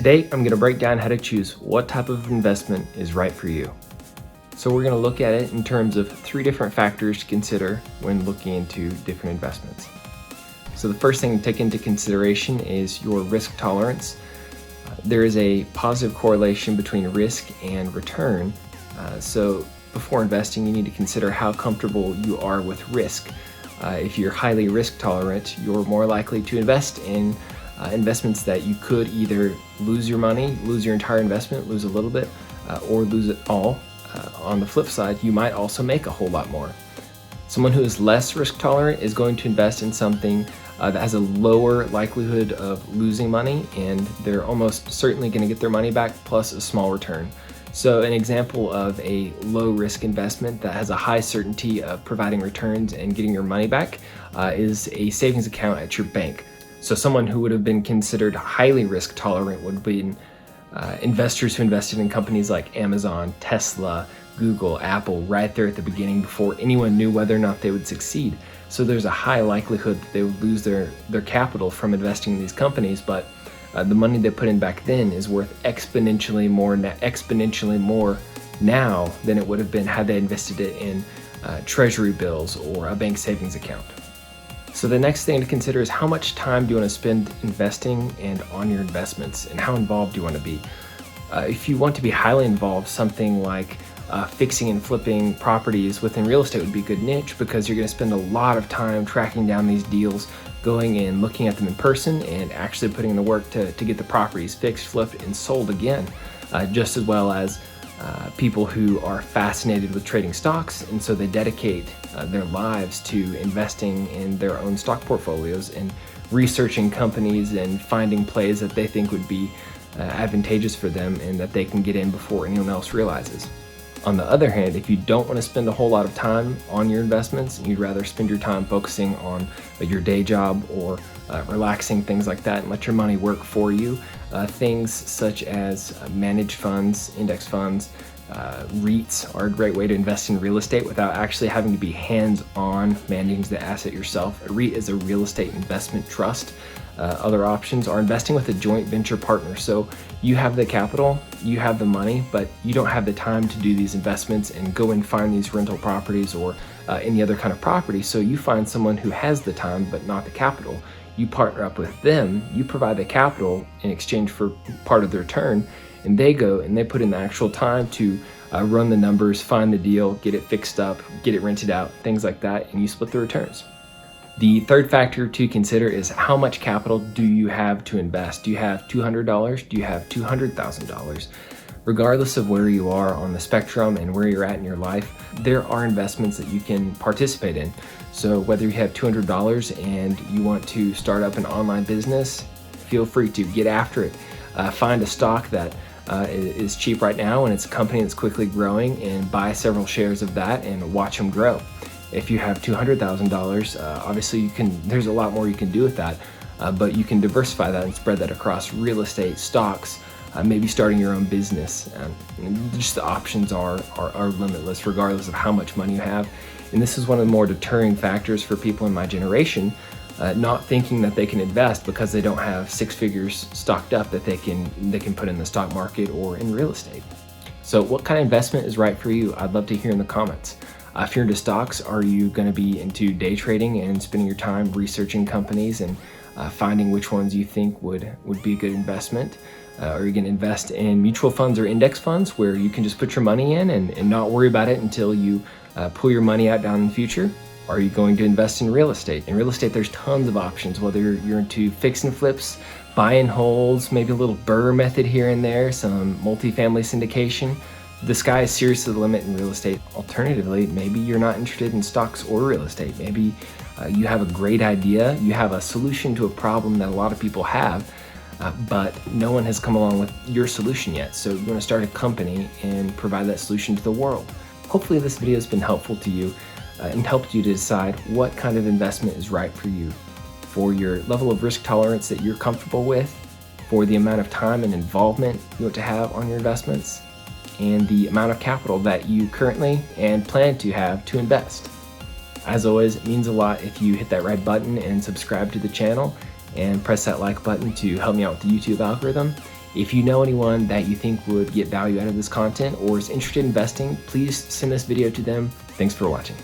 Today, I'm going to break down how to choose what type of investment is right for you. So we're going to look at it in terms of 3 different factors to consider when looking into different investments. So the first thing to take into consideration is your risk tolerance. There is a positive correlation between risk and return. So before investing, you need to consider how comfortable you are with risk. If you're highly risk tolerant, you're more likely to invest in investments that you could either lose your money, lose your entire investment, lose a little bit, or lose it all. On the flip side, you might also make a whole lot more. Someone who is less risk tolerant is going to invest in something that has a lower likelihood of losing money, and they're almost certainly going to get their money back plus a small return. So an example of a low risk investment that has a high certainty of providing returns and getting your money back is a savings account at your bank. So someone who would have been considered highly risk tolerant would be investors who invested in companies like Amazon, Tesla, Google, Apple right there at the beginning before anyone knew whether or not they would succeed. So there's a high likelihood that they would lose their capital from investing in these companies, but the money they put in back then is worth exponentially more now than it would have been had they invested it in treasury bills or a bank savings account. So the next thing to consider is how much time do you want to spend investing and on your investments, and how involved do you want to be. If you want to be highly involved, something like fixing and flipping properties within real estate would be a good niche, because you're going to spend a lot of time tracking down these deals, going and looking at them in person and actually putting in the work to get the properties fixed, flipped, and sold again, just as well as people who are fascinated with trading stocks, and so they dedicate their lives to investing in their own stock portfolios and researching companies and finding plays that they think would be advantageous for them and that they can get in before anyone else realizes. On the other hand, if you don't want to spend a whole lot of time on your investments and you'd rather spend your time focusing on your day job or relaxing, things like that, and let your money work for you, things such as managed funds, index funds, REITs are a great way to invest in real estate without actually having to be hands-on managing the asset yourself. A REIT is a real estate investment trust. Other options are investing with a joint venture partner. So you have the capital, you have the money, but you don't have the time to do these investments and go and find these rental properties or any other kind of property. So you find someone who has the time but not the capital. You partner up with them, you provide the capital in exchange for part of the return, and they go and they put in the actual time to run the numbers, find the deal, get it fixed up, get it rented out, things like that, and you split the returns. The third factor to consider is how much capital do you have to invest? Do you have $200? Do you have $200,000? Regardless of where you are on the spectrum and where you're at in your life, there are investments that you can participate in. So whether you have $200 and you want to start up an online business, feel free to get after it. Find a stock that is cheap right now and it's a company that's quickly growing, and buy several shares of that and watch them grow. If you have $200,000, obviously there's a lot more you can do with that, but you can diversify that and spread that across real estate, stocks, maybe starting your own business. Just the options are limitless regardless of how much money you have. And this is one of the more deterring factors for people in my generation, not thinking that they can invest because they don't have 6 figures stocked up that they can put in the stock market or in real estate. So what kind of investment is right for you? I'd love to hear in the comments. If you're into stocks, are you going to be into day trading and spending your time researching companies and finding which ones you think would be a good investment? Are you going to invest in mutual funds or index funds where you can just put your money in and not worry about it until you pull your money out down in the future? Are you going to invest in real estate? In real estate, there's tons of options, whether you're into fix and flips, buy and holds, maybe a little burr method here and there, some multifamily syndication. The sky is seriously the limit in real estate. Alternatively, maybe you're not interested in stocks or real estate. Maybe you have a great idea, you have a solution to a problem that a lot of people have, but no one has come along with your solution yet. So you want to start a company and provide that solution to the world. Hopefully this video has been helpful to you and helped you to decide what kind of investment is right for you, for your level of risk tolerance that you're comfortable with, for the amount of time and involvement you want to have on your investments, and the amount of capital that you currently and plan to have to invest. As always, it means a lot if you hit that red button and subscribe to the channel and press that like button to help me out with the YouTube algorithm. If you know anyone that you think would get value out of this content or is interested in investing, please send this video to them. Thanks for watching.